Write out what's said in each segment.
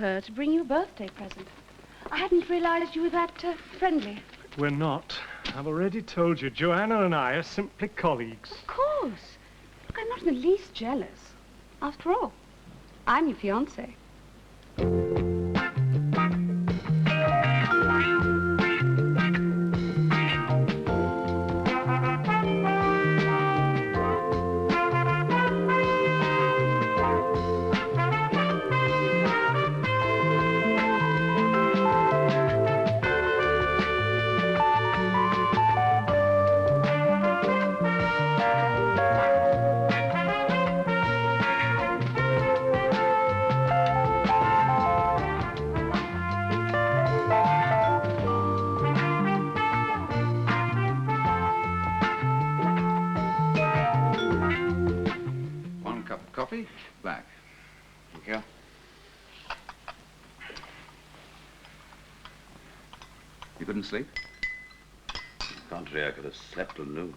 her to bring you a birthday present. I hadn't realized you were that friendly. We're not. I've already told you, Joanna and I are simply colleagues. Of course. Look, I'm not in the least jealous. After all, I'm your fiancée. Coffee? Black. Thank you. You couldn't sleep? Contrary, I could have slept till noon.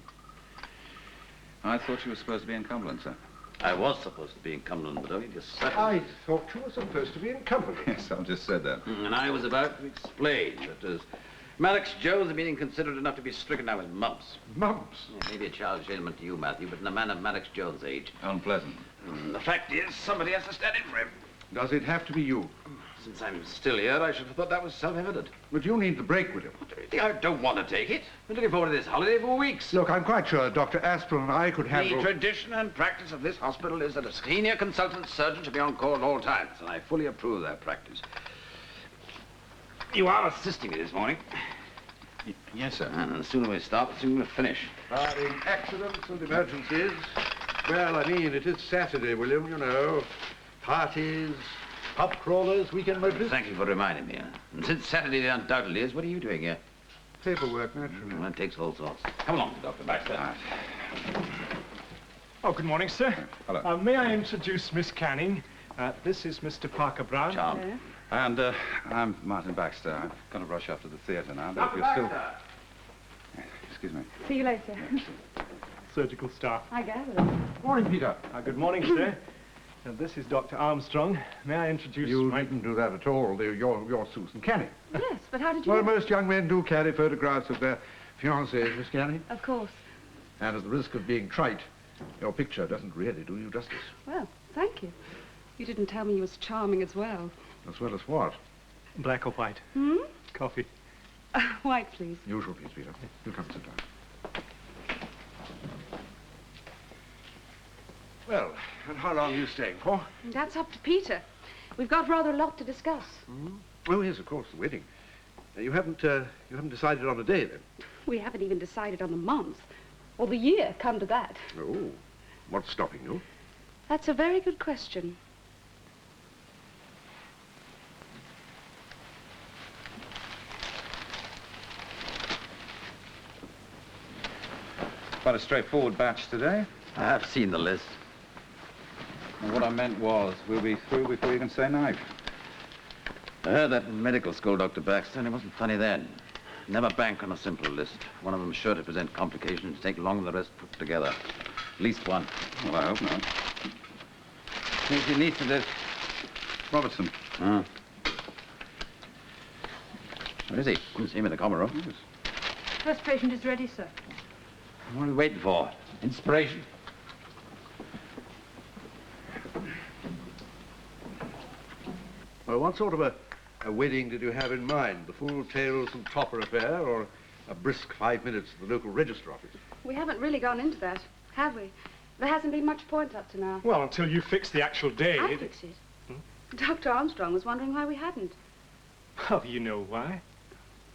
I thought you were supposed to be in Cumberland, sir. I was supposed to be in Cumberland, but only just settled. I thought you were supposed to be in Cumberland. Yes, I just said that. And I was about to explain that as Maddox Jones had been considered enough to be stricken down with mumps. Mumps? Yeah, maybe a childish ailment to you, Matthew, but in a man of Maddox Jones' age. Unpleasant. The fact is, somebody has to stand in for him. Does it have to be you? Since I'm still here, I should have thought that was self-evident. But you need the break with him. I don't want to take it. I've been looking forward to this holiday for weeks. Look, I'm quite sure Dr. Aspel and I could handle... The tradition and practice of this hospital is that a senior consultant surgeon should be on call at all times, and I fully approve of that practice. You are assisting me this morning. Yes, sir. And the sooner we start, the sooner we finish. Barring accidents and emergencies. Well, I mean, it is Saturday, William, you know. Parties, pub crawlers, weekend motorists. Thank you for reminding me. And since Saturday undoubtedly is, what are you doing here? Paperwork, naturally. Well, it takes all sorts. Come along, Dr. Baxter. Right. Oh, good morning, sir. Hello. May I introduce Miss Canning? This is Mr. Parker Brown. Charm. Hello. And I'm Martin Baxter. I've got to rush off to the theatre now, but Dr. if you're still... Baxter! Excuse me. See you later. Surgical staff. I gather. Morning, Peter. Good morning, sir. This is Dr. Armstrong. May I introduce You my... didn't do that at all. You're Susan Canning. Yes, but how did you Well, know? most young men do carry photographs of their fiancés, Miss Canning. Of course. And at the risk of being trite, your picture doesn't really do you justice. Well, thank you. You didn't tell me you was charming as well. As well as what? Black or white? Hmm? Coffee. White, please. Usual, please, Peter. You come sit down. Well, and how long are you staying for? That's up to Peter. We've got rather a lot to discuss. Oh, yes, of course, the wedding. You haven't decided on a day, then? We haven't even decided on the month. Or the year, come to that. Oh, what's stopping you? That's a very good question. Quite a straightforward batch today. I have seen the list. And what I meant was, we'll be through before you can say knife. I heard that in medical school, Dr. Baxter, and it wasn't funny then. Never bank on a simple list. One of them's sure to present complications, take longer than the rest put together. At least one. Well, I hope not. Who's your niece to this? Robertson. Where is he? Couldn't see him in the common room. Yes. First patient is ready, sir. What are we waiting for? Inspiration? Well, what sort of a wedding did you have in mind? The full Tails and Topper affair, or a brisk 5 minutes at the local register office? We haven't really gone into that, have we? There hasn't been much point up to now. Well, until you fix the actual day. I'll fix it. Dr. Armstrong was wondering why we hadn't. Oh, you know why.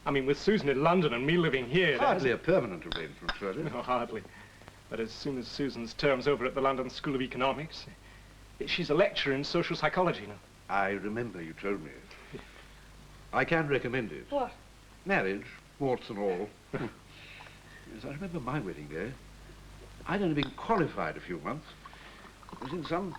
I mean, with Susan in London and me living here... Hardly a permanent arrangement, surely. No, hardly. But as soon as Susan's term's over at the London School of Economics, she's a lecturer in social psychology now. I remember you told me. I can recommend it. What? Marriage, warts and all. Yes, I remember my wedding day. I'd only been qualified a few months. It was in some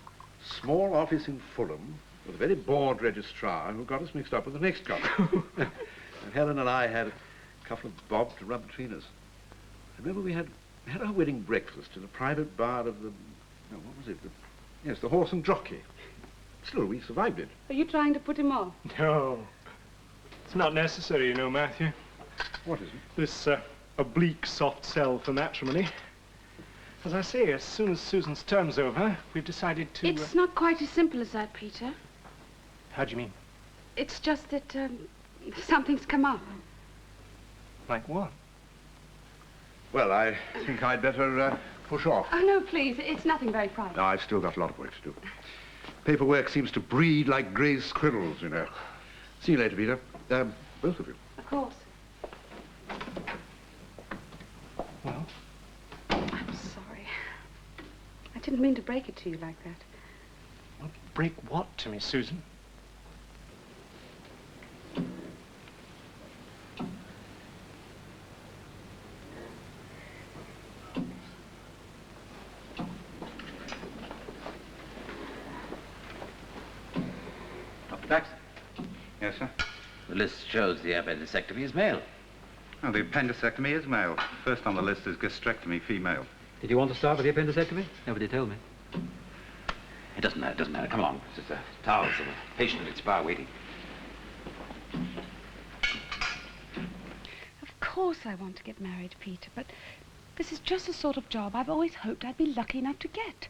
small office in Fulham with a very bored registrar who got us mixed up with the next couple. And Helen and I had a couple of bob to rub between us. I remember we had our wedding breakfast in a private bar of the... No, what was it? Yes, the Horse and Jockey. Still, we survived it. Are you trying to put him off? No. It's not necessary, you know, Matthew. What is it? This oblique soft sell for matrimony. As I say, as soon as Susan's term's over, we've decided to... It's not quite as simple as that, Peter. How do you mean? It's just that something's come up. Like what? Well, I think I'd better push off. Oh, no, please. It's nothing very private. No, I've still got a lot of work to do. Paperwork seems to breed like grey squirrels, you know. See you later, Peter. Both of you. Of course. Well? I'm sorry. I didn't mean to break it to you like that. Well, break what to me, Susan? Dr. Baxter, Yes, sir? the list shows the appendectomy is male. Oh, the appendectomy is male. First on the list is gastrectomy, female. Did you want to start with the appendectomy? Nobody told me. It doesn't matter, doesn't matter. Come along. It's just towels of a patient at its bar waiting. Of course I want to get married, Peter, but this is just the sort of job I've always hoped I'd be lucky enough to get.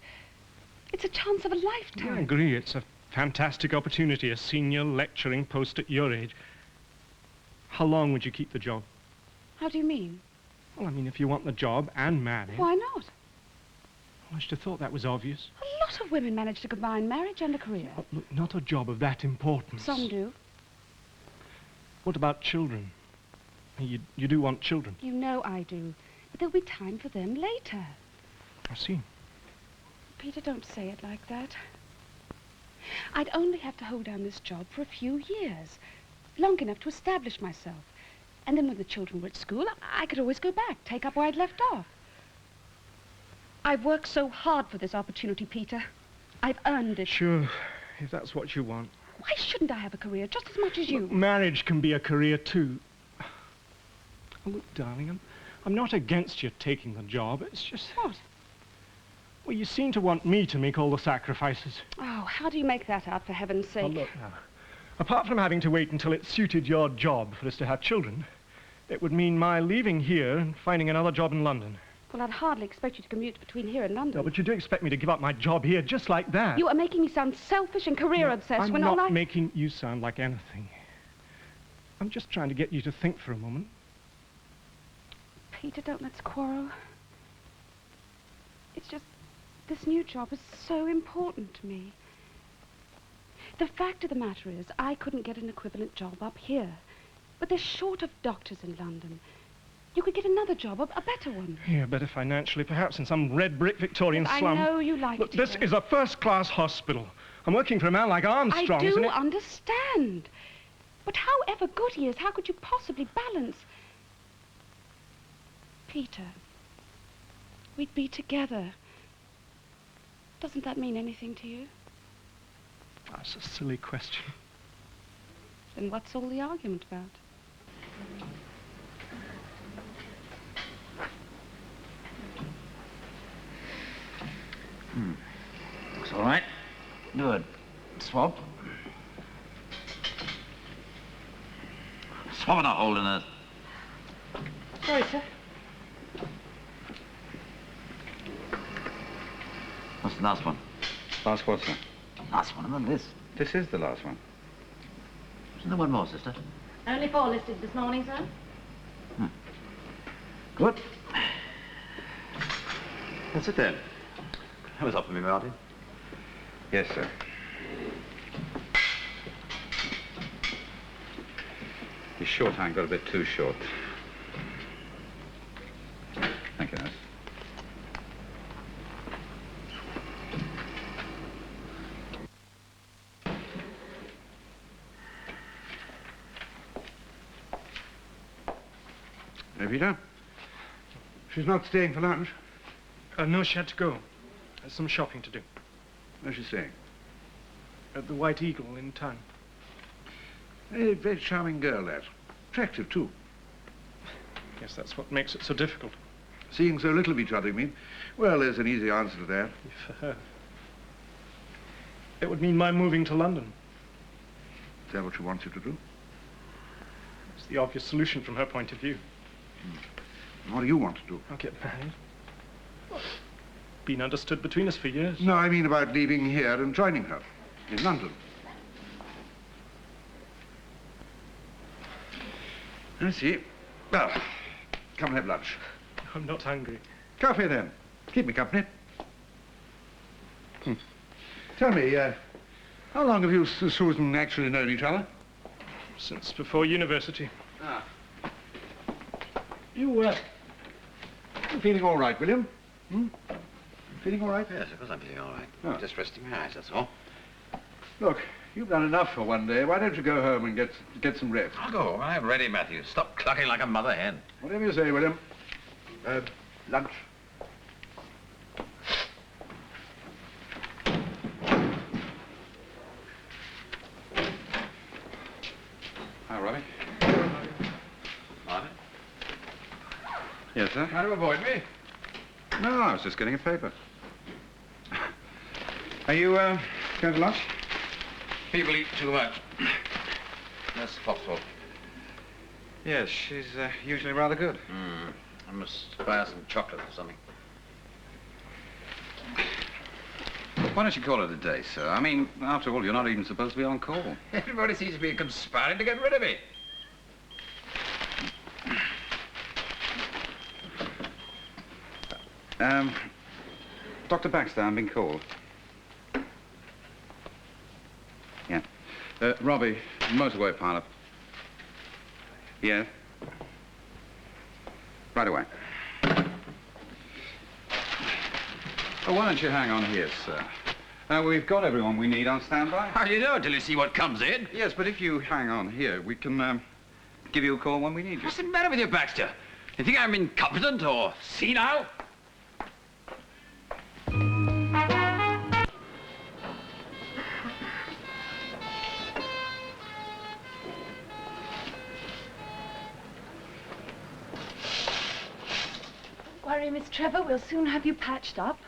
It's a chance of a lifetime. I agree. It's a fantastic opportunity, a senior lecturing post at your age. How long would you keep the job? How do you mean? Well, I mean, if you want the job and marry... Why not? I should have thought that was obvious. A lot of women manage to combine marriage and a career. But look, not a job of that importance. Some do. What about children? You do want children? You know I do. But there'll be time for them later. I see. Peter, don't say it like that. I'd only have to hold down this job for a few years. Long enough to establish myself. And then when the children were at school, I could always go back, take up where I'd left off. I've worked so hard for this opportunity, Peter. I've earned it. Sure, if that's what you want. Why shouldn't I have a career just as much as you? Look, marriage can be a career too. Oh, look, darling, I'm not against you taking the job. It's just... What? Well, you seem to want me to make all the sacrifices. Oh, how do you make that out, for heaven's sake? Oh, look now. Apart from having to wait until it suited your job for us to have children, it would mean my leaving here and finding another job in London. Well, I'd hardly expect you to commute between here and London. No, but you do expect me to give up my job here just like that. You are making me sound selfish and career-obsessed I'm when not all I... making you sound like anything. I'm just trying to get you to think for a moment. Peter, don't let's quarrel. It's just, this new job is so important to me. The fact of the matter is, I couldn't get an equivalent job up here. But they're short of doctors in London. You could get another job, a better one. Yeah, better financially, perhaps in some red brick Victorian Yes, slum. I know you like Look, it this here. is a first-class hospital. I'm working for a man like Armstrong, I isn't do it? understand. But however good he is, how could you possibly balance... Peter, we'd be together. Doesn't that mean anything to you? That's a silly question. Then what's all the argument about? Looks all right. Good. Swab. Swab and a hole in it. Sorry, sir. What's the last one? Last what, sir? Last one on the list. This is the last one. Isn't there one more, sister? Only 4 listed this morning, sir. Good. That's it then. That was up for me, Martin. Yes, sir. Your shorthand got a bit too short. Thank you, nurse. Peter? She's not staying for lunch. No, she had to go. There's some shopping to do. Where's she staying? At the White Eagle in town. A very charming girl, that. Attractive, too. Yes, that's what makes it so difficult. Seeing so little of each other, you mean? Well, there's an easy answer to that. For her. It would mean my moving to London. Is that what she wants you to do? It's the obvious solution from her point of view. What do you want to do? I'll get married. Been understood between us for years. No, I mean about leaving here and joining her in London. I see. Well, come and have lunch. I'm not hungry. Coffee, then. Keep me company. Tell me, how long have you and Susan actually known each other? Since before university. Ah. You feeling all right, William? Feeling all right? Yes, of course I'm feeling all right. Oh. Just resting my eyes, that's all. Look, you've done enough for one day. Why don't you go home and get some rest? I'll go. I'm ready, Matthew. Stop clucking like a mother hen. Whatever you say, William. Lunch. Hi, Robbie. Marvin? Yes, sir? Trying to avoid me? No, I was just getting a paper. Are you, going to lunch? People eat too much. That's Foxhole. Yes, she's usually rather good. I must buy her some chocolate or something. Why don't you call it a day, sir? I mean, after all, you're not even supposed to be on call. Everybody seems to be conspiring to get rid of me. Dr. Baxter, I'm being called. Yeah. Robbie, motorway pilot. Yeah. Right away. Oh, why don't you hang on here, sir? We've got everyone we need on standby. How do you know until you see what comes in? Yes, but if you hang on here, we can give you a call when we need you. What's the matter with you, Baxter? You think I'm incompetent or senile? Don't worry, Miss Trevor. We'll soon have you patched up.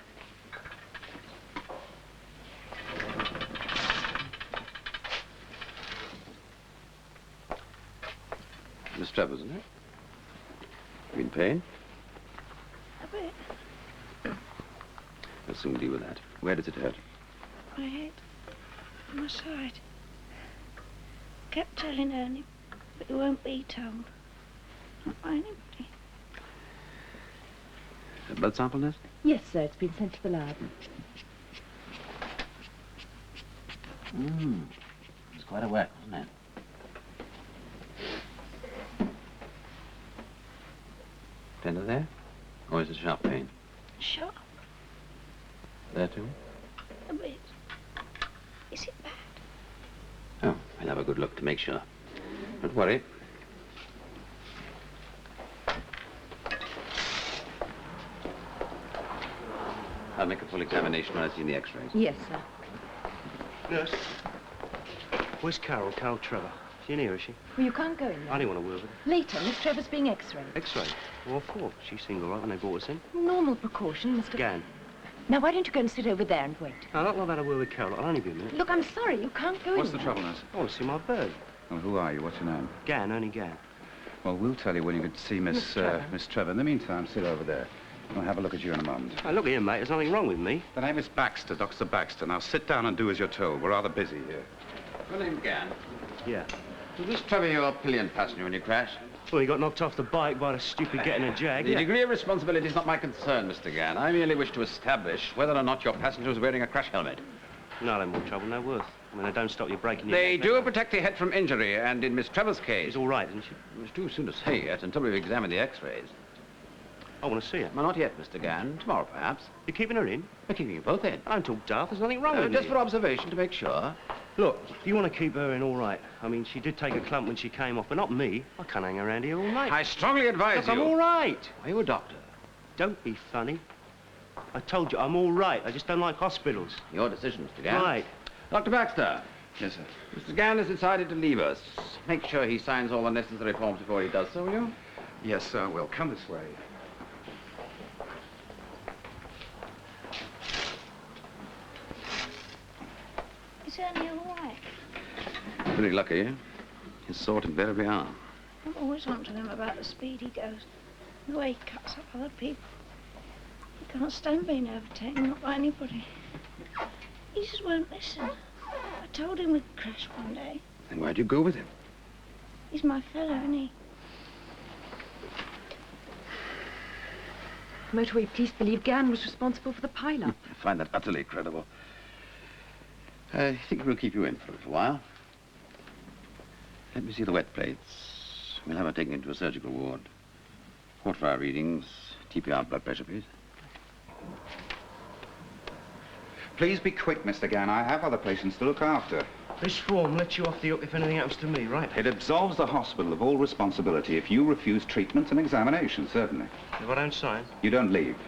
Miss Trevor, isn't it? You in pain? A bit. We'll soon deal with that. Where does it hurt? My head. My side. Kept telling Ernie, but he won't be told. Not by anybody. A blood sample, Nurse? Yes, sir. It's been sent to the lab. It's quite a whack, wasn't it? Tender there? Or is it sharp pain? Sharp. There too? A bit. Is it bad? Oh, I'll have a good look to make sure. Don't worry. I'll make a full examination when I've seen the x-rays. Yes, sir. Nurse. Where's Carol? Carol Trevor. She in here, is she? Well, you can't go in there. I didn't want to word with her. Later, Miss Trevor's being x-rayed. X-ray? What for? She seemed all right when they brought us in. Normal precaution, Mr. Gan. Now, why don't you go and sit over there and wait? I'd not like that a word with Carol. I'll only be a minute. Look, I'm sorry. You can't go What's in the there. trouble, Nurse? I want to see my bird. Well, who are you? What's your name? Gan, Ernie Gan. Well, we'll tell you when you get to see Miss Trevor. Miss Trevor. In the meantime, sit over there. I'll have a look at you in a moment. Hey, look here, mate. There's nothing wrong with me. The name is Baxter, Dr. Baxter. Now, sit down and do as you're told. We're rather busy here. William Gann. Yeah. Was Miss Trevor your pillion passenger when you crashed? Well, he got knocked off the bike by the stupid getting a jag. The degree of responsibility is not my concern, Mr. Gann. I merely wish to establish whether or not your passenger was wearing a crash helmet. No, they're more trouble, no worth. I mean, they don't stop you breaking your They neck. do protect the head from injury, and in Miss Trevor's case... She's all right, isn't she? It's too soon to say yet, until we've examined the x-rays. I want to see her. Well, not yet, Mr. Gann. Tomorrow, perhaps. You're keeping her in? We're keeping you both in. I don't talk daft. There's nothing wrong with Just me. for observation, to make sure. Look, if you want to keep her in, all right. I mean, she did take a clump when she came off, but not me. I can't hang around here all night. I strongly advise Look, you... I'm all right. Are you a doctor? Don't be funny. I told you, I'm all right. I just don't like hospitals. Your decision, Mr. Gann. Right. Dr. Baxter. Yes, sir. Mr. Gann has decided to leave us. Make sure he signs all the necessary forms before he does so, will you? Yes, sir. Well, come this way. pretty lucky. He's sort invariably are. I'm always on to him about the speed he goes, the way he cuts up other people. He can't stand being overtaken, not by anybody. He just won't listen. I told him we'd crash one day. Then why'd you go with him? He's my fellow, isn't he? Motorway police believe Gann was responsible for the pile-up. I find that utterly credible. I think we'll keep you in for a little while. Let me see the wet plates. We'll have her taken into a surgical ward. Quarter-hour readings, TPR blood pressure, please. Please be quick, Mr. Gann. I have other patients to look after. This form lets you off the hook if anything happens to me, right? It absolves the hospital of all responsibility if you refuse treatment and examination, certainly. If I don't sign? You don't leave.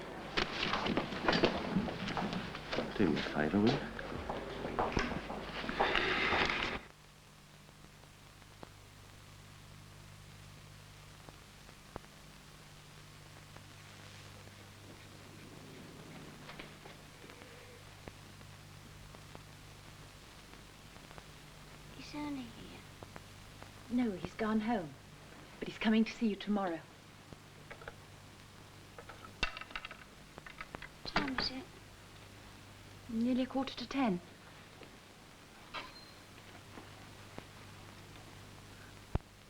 Do me a favour, will you? Is Ernie here? No, he's gone home. But he's coming to see you tomorrow. What time is it? Nearly 9:45.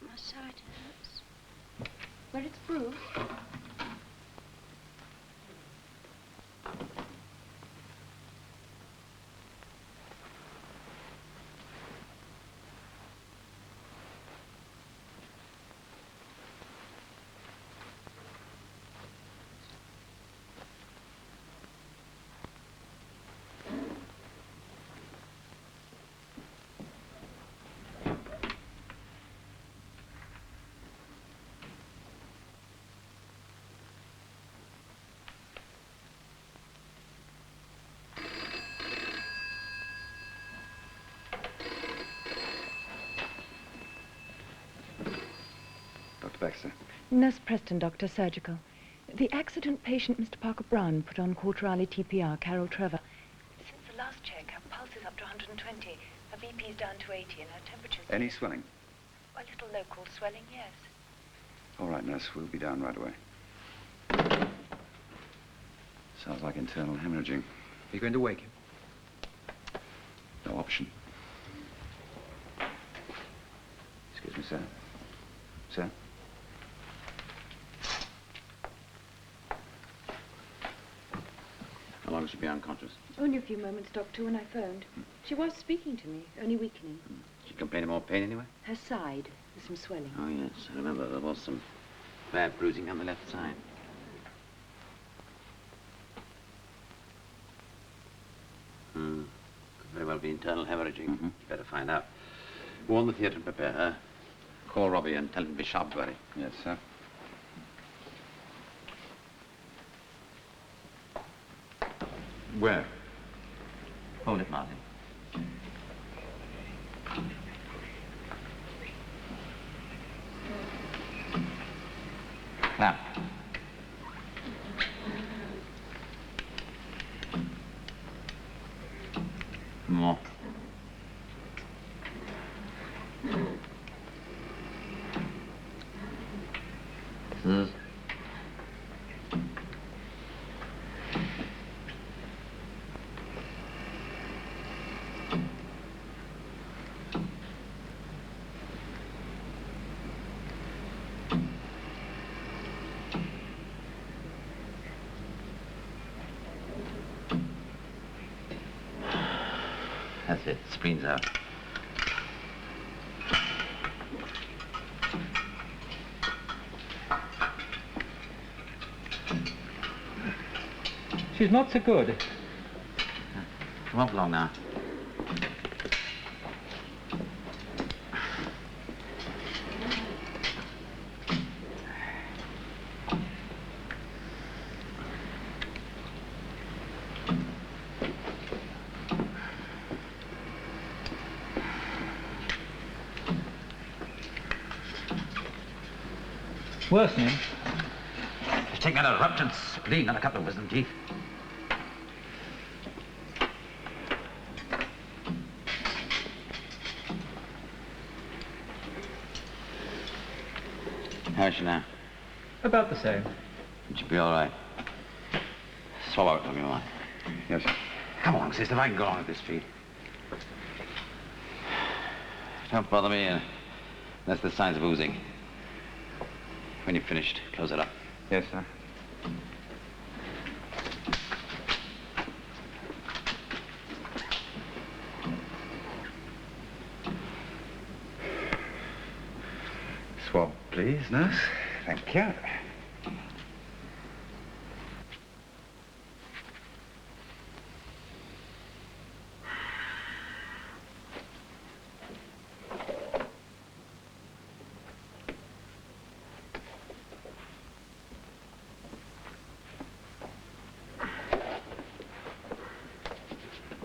My side hurts. Where it's bruised? Dr. Baxter. Nurse Preston, Doctor, surgical. The accident patient, Mr. Parker Brown, put on quarter-hourly TPR, Carol Trevor. Since the last check, her pulse is up to 120, her BP is down to 80, and her temperature's... Any swelling? A little local swelling, yes. All right, nurse. We'll be down right away. Sounds like internal hemorrhaging. Are you going to wake him? No option. Excuse me, sir. Sir? How long will she be unconscious? Only a few moments, Doctor, when I phoned. She was speaking to me, only weakening. She complain of more pain anyway? Her side, there's some swelling. Oh, yes. I remember there was some bad bruising on the left side. Could very well be internal hemorrhaging. Better find out. Warn the theatre and prepare her. Call Robbie and tell him to be sharp about it. Yes, sir. Where? Hold it, Martin. Clamp. More. Scissors. That's it. Spleens out. She's not so good. Come up along now. Worsening. She's taken out a ruptured spleen and a couple of wisdom teeth. How is she now? About the same. She'll be all right. Swallow it for me, will I? Yes, sir. Come along, sister. I can go on with this feed. Don't bother me unless there's signs of oozing. When you've finished, close it up. Yes, sir. Swab, please, nurse. Thank you.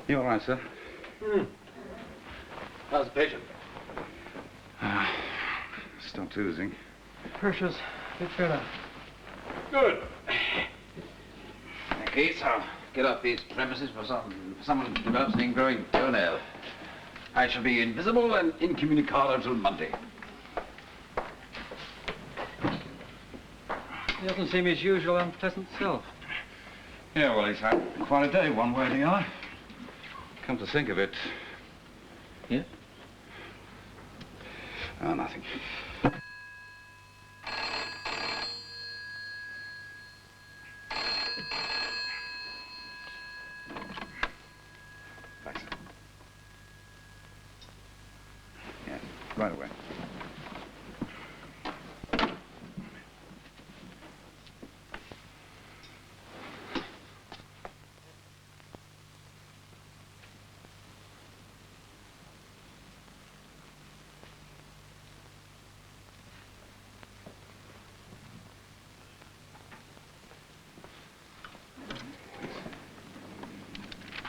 You all right, sir? How's the patient? Stopped oozing. Pressure's a bit better. Good. In that case, I'll get off these premises for someone who develops an ingrowing toenail. I shall be invisible and incommunicado until Monday. He doesn't seem his usual unpleasant self. Yeah, well, he's had quite a day, one way or the other. Come to think of it... Yeah? Oh, nothing. Thanks. Yeah, right away.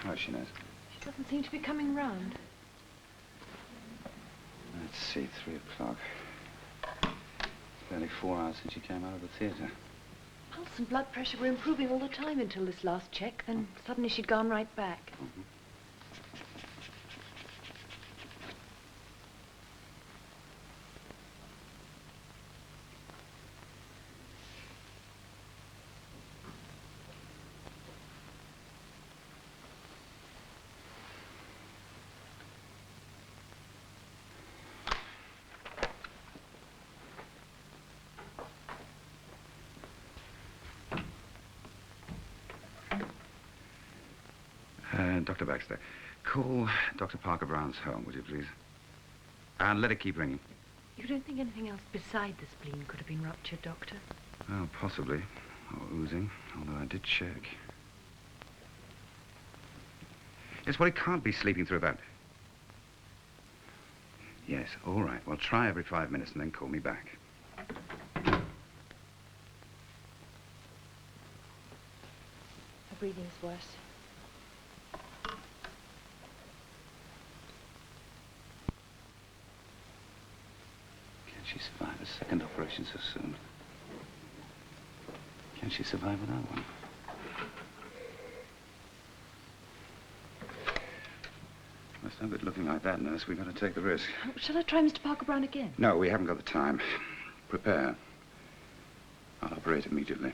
Oh, she knows. She doesn't seem to be coming round. Let's see, 3 o'clock. Barely 4 hours since she came out of the theatre. Pulse and blood pressure were improving all the time until this last check. Then suddenly she'd gone right back. Mm-hmm. Dr. Baxter, call Dr. Parker Brown's home, would you please? And let it keep ringing. You don't think anything else beside the spleen could have been ruptured, Doctor? Oh, possibly. Or oozing, although I did check. Yes, well, it can't be sleeping through about... Yes, all right. Well, try every 5 minutes and then call me back. Her breathing's worse. Can she survive a second operation so soon? Can she survive without one? Well, it's no good looking like that, nurse. We've got to take the risk. Shall I try Mr. Parker Brown again? No, we haven't got the time. Prepare. I'll operate immediately.